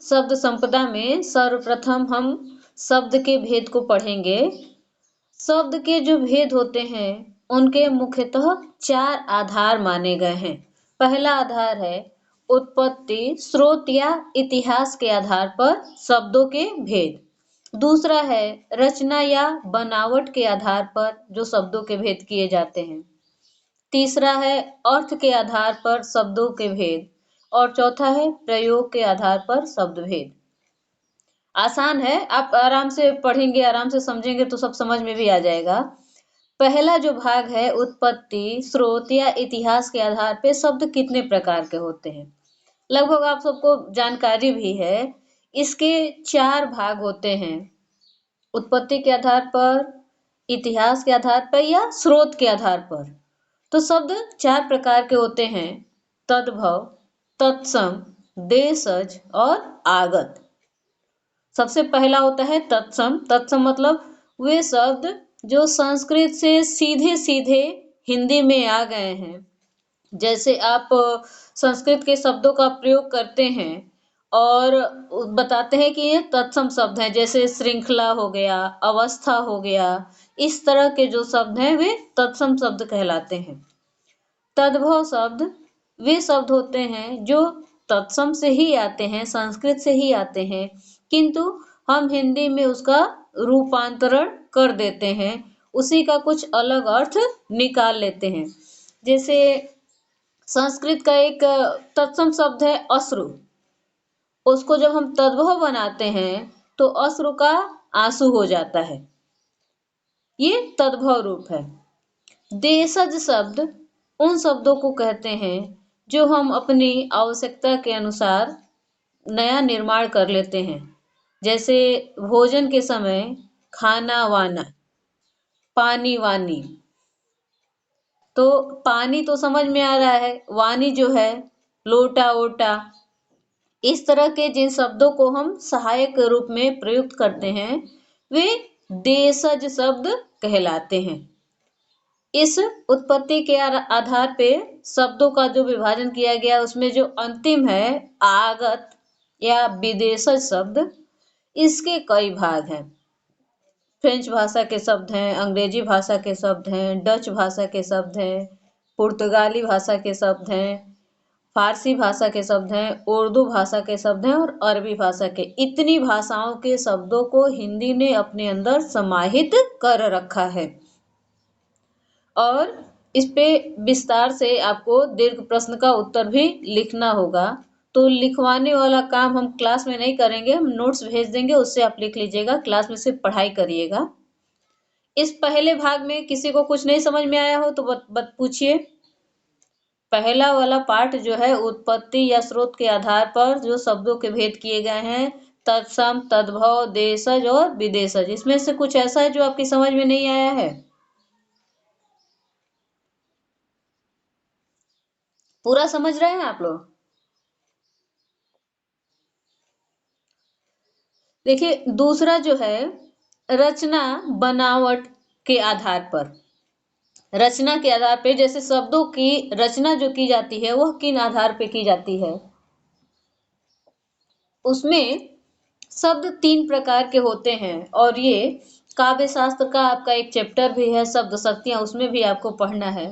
शब्द संपदा में सर्वप्रथम हम शब्द के भेद को पढ़ेंगे। शब्द के जो भेद होते हैं उनके मुख्यतः 4 आधार माने गए हैं। पहला आधार है उत्पत्ति, स्रोत या इतिहास के आधार पर शब्दों के भेद। दूसरा है रचना या बनावट के आधार पर जो शब्दों के भेद किए जाते हैं। तीसरा है अर्थ के आधार पर शब्दों के भेद और चौथा है प्रयोग के आधार पर शब्द भेद। आसान है, आप आराम से पढ़ेंगे, आराम से समझेंगे तो सब समझ में भी आ जाएगा। पहला जो भाग है उत्पत्ति, स्रोत या इतिहास के आधार पे शब्द कितने प्रकार के होते हैं, लगभग आप सबको जानकारी भी है। इसके 4 भाग होते हैं, उत्पत्ति के आधार पर, इतिहास के आधार पर या स्रोत के आधार पर। तो शब्द 4 प्रकार के होते हैं, तद्भव, तत्सम, देशज और आगत। सबसे पहला होता है तत्सम। तत्सम मतलब वे शब्द जो संस्कृत से सीधे सीधे हिंदी में आ गए हैं। जैसे आप संस्कृत के शब्दों का प्रयोग करते हैं और बताते हैं कि ये तत्सम शब्द हैं, जैसे श्रृंखला हो गया, अवस्था हो गया, इस तरह के जो शब्द हैं वे तत्सम शब्द कहलाते हैं। तद्भव शब्द वे शब्द होते हैं जो तत्सम से ही आते हैं, संस्कृत से ही आते हैं, किंतु हम हिंदी में उसका रूपांतरण कर देते हैं, उसी का कुछ अलग अर्थ निकाल लेते हैं। जैसे संस्कृत का एक तत्सम शब्द है अश्रु, उसको जब हम तद्भव बनाते हैं तो अश्रु का आंसू हो जाता है, ये तद्भव रूप है। देशज शब्द उन शब्दों को कहते हैं जो हम अपनी आवश्यकता के अनुसार नया निर्माण कर लेते हैं। जैसे भोजन के समय खाना वाना, पानी वानी। तो पानी तो समझ में आ रहा है, वानी जो है लोटा ओटा। इस तरह के जिन शब्दों को हम सहायक रूप में प्रयुक्त करते हैं वे देशज शब्द कहलाते हैं। इस उत्पत्ति के आधार पे शब्दों का जो विभाजन किया गया उसमें जो अंतिम है आगत या विदेशज शब्द, इसके कई भाग हैं। फ्रेंच भाषा के शब्द हैं, अंग्रेजी भाषा के शब्द हैं, डच भाषा के शब्द हैं, पुर्तगाली भाषा के शब्द हैं, फारसी भाषा के शब्द हैं, उर्दू भाषा के शब्द हैं और अरबी भाषा के। इतनी भाषाओं के शब्दों को हिंदी ने अपने अंदर समाहित कर रखा है और इस पे विस्तार से आपको दीर्घ प्रश्न का उत्तर भी लिखना होगा। तो लिखवाने वाला काम हम क्लास में नहीं करेंगे, हम नोट्स भेज देंगे, उससे आप लिख लीजिएगा, क्लास में सिर्फ पढ़ाई करिएगा। इस पहले भाग में किसी को कुछ नहीं समझ में आया हो तो पूछिए। पहला वाला पार्ट जो है उत्पत्ति या स्रोत के आधार पर जो शब्दों के भेद किए गए हैं, तत्सम, तद्भव, देशज और विदेशज, इसमें से कुछ ऐसा है जो आपकी समझ में नहीं आया है? पूरा समझ रहे हैं आप लोग? देखिए दूसरा जो है रचना बनावट के आधार पर। रचना के आधार पे जैसे शब्दों की रचना जो की जाती है वह किन आधार पे की जाती है, उसमें शब्द 3 प्रकार के होते हैं और ये काव्य शास्त्र का आपका एक चैप्टर भी है शब्द शक्तियां, उसमें भी आपको पढ़ना है।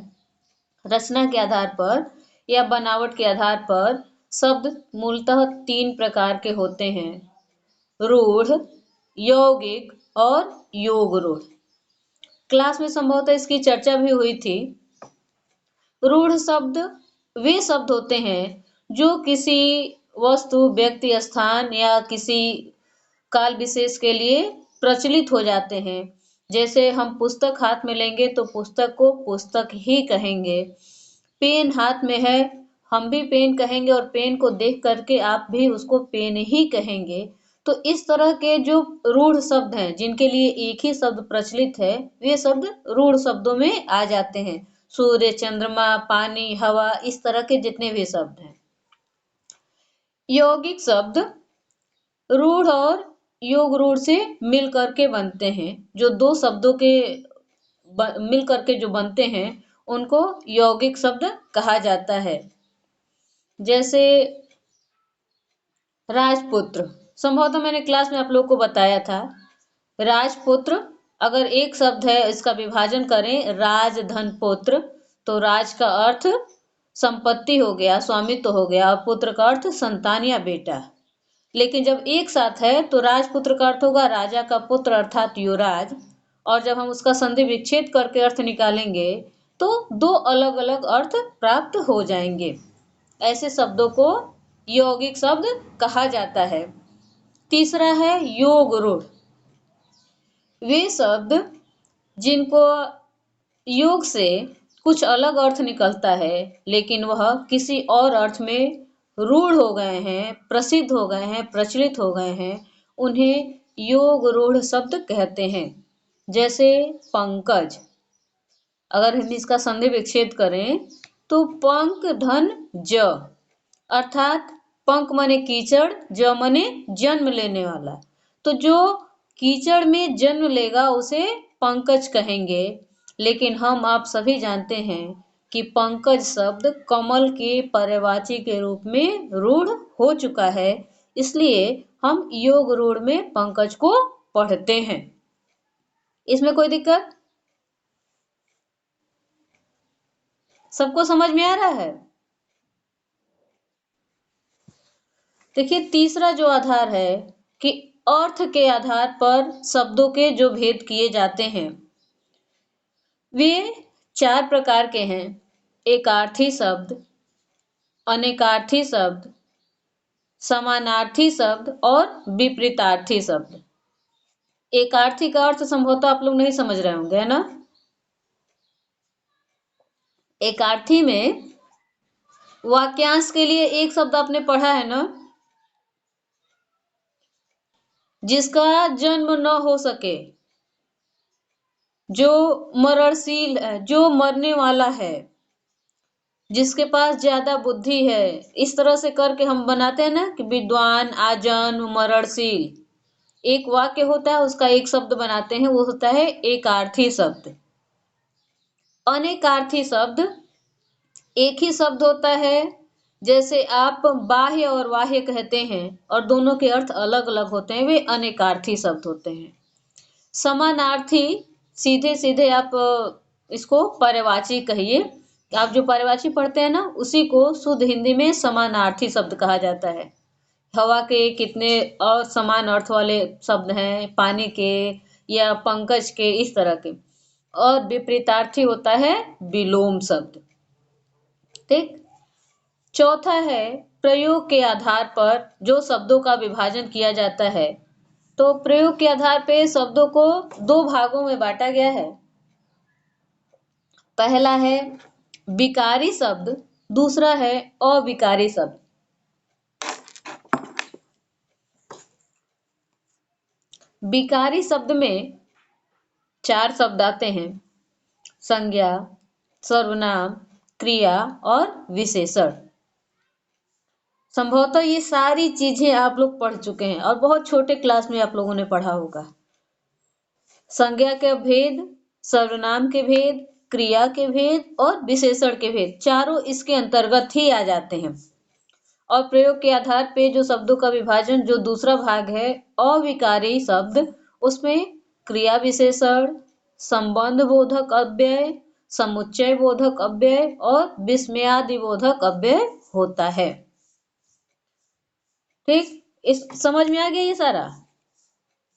रचना के आधार पर या बनावट के आधार पर शब्द मूलतः 3 प्रकार के होते हैं, रूढ़, यौगिक और योग रूढ़। क्लास में संभवतः इसकी चर्चा भी हुई थी। रूढ़ शब्द वे शब्द होते हैं जो किसी वस्तु, व्यक्ति, स्थान या किसी काल विशेष के लिए प्रचलित हो जाते हैं। जैसे हम पुस्तक हाथ में लेंगे तो पुस्तक को पुस्तक ही कहेंगे। पेन हाथ में है, हम भी पेन कहेंगे और पेन को देख करके आप भी उसको पेन ही कहेंगे। तो इस तरह के जो रूढ़ शब्द हैं जिनके लिए एक ही शब्द प्रचलित है वे शब्द रूढ़ शब्दों में आ जाते हैं। सूर्य, चंद्रमा, पानी, हवा, इस तरह के जितने भी शब्द हैं। यौगिक शब्द रूढ़ और योग रूढ़ से मिल करके बनते हैं। जो 2 शब्दों के मिल करके जो बनते हैं उनको यौगिक शब्द कहा जाता है। जैसे राजपुत्र, संभवतः मैंने क्लास में आप लोग को बताया था। राजपुत्र, अगर एक शब्द है इसका विभाजन करें राज धन पुत्र, तो राज का अर्थ संपत्ति हो गया, स्वामित्व हो गया, और पुत्र का अर्थ संतान या बेटा। लेकिन जब एक साथ है तो राजपुत्र का अर्थ होगा राजा का पुत्र अर्थात युवराज, और जब हम उसका संधि विच्छेद करके अर्थ निकालेंगे तो दो अलग अलग अर्थ प्राप्त हो जाएंगे। ऐसे शब्दों को यौगिक शब्द कहा जाता है। तीसरा है योग रूढ़। वे शब्द जिनको योग से कुछ अलग अर्थ निकलता है लेकिन वह किसी और अर्थ में रूढ़ हो गए हैं, प्रसिद्ध हो गए हैं, प्रचलित हो गए हैं, उन्हें योग रूढ़ शब्द कहते हैं। जैसे पंकज, अगर हम इसका संधि विच्छेद करें तो पंक धन ज, अर्थात पंक माने कीचड़, ज माने जन्म लेने वाला। तो जो कीचड़ में जन्म लेगा उसे पंकज कहेंगे। लेकिन हम आप सभी जानते हैं कि पंकज शब्द कमल के पर्यायवाची के रूप में रूढ़ हो चुका है, इसलिए हम योग रूढ़ में पंकज को पढ़ते हैं। इसमें कोई दिक्कत? सबको समझ में आ रहा है? देखिए, तीसरा जो आधार है कि अर्थ के आधार पर शब्दों के जो भेद किए जाते हैं वे 4 प्रकार के हैं। एकार्थी शब्द, अनेकार्थी शब्द, समानार्थी शब्द और विपरीतार्थी शब्द। एकार्थी का अर्थ संभवतः आप लोग नहीं समझ रहे होंगे, है ना? एकार्थी में वाक्यांश के लिए एक शब्द आपने पढ़ा है ना, जिसका जन्म न हो सके, जो मरणशील है, जो मरने वाला है, जिसके पास ज्यादा बुद्धि है, इस तरह से करके हम बनाते हैं ना कि विद्वान, आजन्म, मरणशील। एक वाक्य होता है, उसका एक शब्द बनाते हैं, वो होता है एकार्थी शब्द। अनेकार्थी शब्द एक ही शब्द होता है, जैसे आप बाह्य और वाह्य कहते हैं और दोनों के अर्थ अलग अलग होते हैं, वे अनेकार्थी शब्द होते हैं। समानार्थी सीधे सीधे आप इसको पर्यायवाची कहिए। आप जो पर्यायवाची पढ़ते हैं ना, उसी को शुद्ध हिंदी में समानार्थी शब्द कहा जाता है। हवा के कितने असमान अर्थ वाले शब्द हैं, पानी के या पंकज के, इस तरह के। और विपरीतार्थी होता है विलोम शब्द। ठीक। चौथा है प्रयोग के आधार पर जो शब्दों का विभाजन किया जाता है। तो प्रयोग के आधार पे शब्दों को 2 भागों में बांटा गया है। पहला है विकारी शब्द, दूसरा है अविकारी शब्द। विकारी शब्द में 4 शब्द आते हैं: संज्ञा, सर्वनाम, क्रिया और विशेषण। संभवतः ये सारी चीजें आप लोग पढ़ चुके हैं और बहुत छोटे क्लास में आप लोगों ने पढ़ा होगा। संज्ञा के भेद, सर्वनाम के भेद, क्रिया के भेद और विशेषण के भेद, चारों इसके अंतर्गत ही आ जाते हैं। और प्रयोग के आधार पे जो शब्दों का विभाजन, जो दूसरा भाग है अविकारी शब्द, उसमें क्रिया विशेषण, संबंध बोधक अव्यय, समुच्चय बोधक अव्यय और विस्मयादि बोधक अव्यय होता है। ठीक, इस समझ में आ गया ये सारा?